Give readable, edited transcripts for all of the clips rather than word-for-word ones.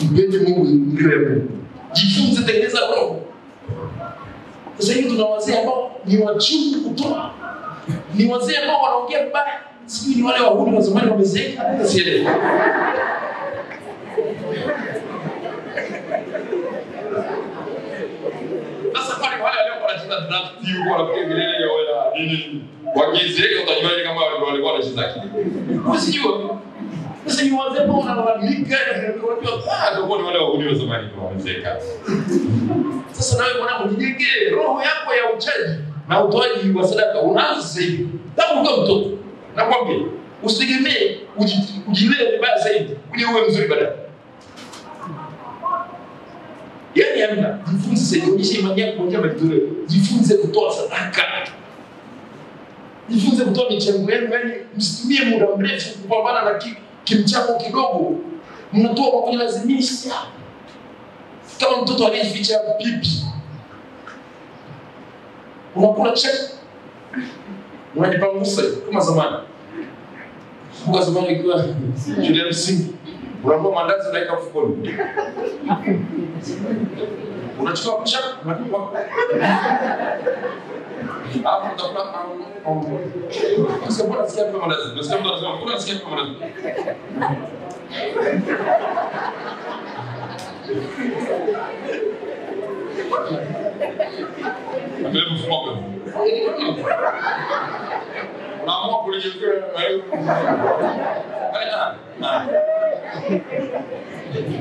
mpende Mungu mrembo. Jifunze tengeneza roho. Sasa hivi tuna wazee ambao ni wachungu kutoa. Ni wazee ambao wanaongea vibaya. Sijui ni wale wahuni wa zamani wamezeeka hata sielewi. Sasa pale wale walio wanacheza draft hiyo wanapiga kelele ya wala nini? Wakizeeka utajua kama walikuwa wanacheza kile. Usijua. Sasa ni wazee ambao wanalalamika na wanajua ni wale wahuni wa zamani wamezeeka. Sasa nawe mwanangu nijenge roho yako ya uchaji na utoaji wa sadaka. Unaanza sasa hivi. Tangu ukiwa mtoto. Nakwambia usitegemee ujilee vibaya zaidi uje uwe mzuri baadaye. Yaani hamna, jifunze sasa kuonyesha imani yako kwa njia mbalimbali. Jifunze kutoa sadaka. Jifunze kutoa michango yenu, yaani msitumie muda mrefu kupambana na kimchango kidogo. Mnatoa kwa kujilazimisha. Kama mtoto aliyeficha pipi. Unakula cheki. Unajipangusa kama zamani. Kwa zamani ikiwa shule ya msingi. Unaomba mandazi unaweka mfukoni. Unachukua picha, unatupa. Hapo utakula Sasa bora sikia kama mandazi. Nasikia mtu anasema bora sikia kama mandazi. Ndio mfumo. Unaamua kulijifikia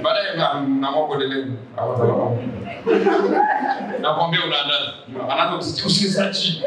baadaye naamua kuendelea. Nakwambia unaandaza. Anaanza kusikia usikizaji.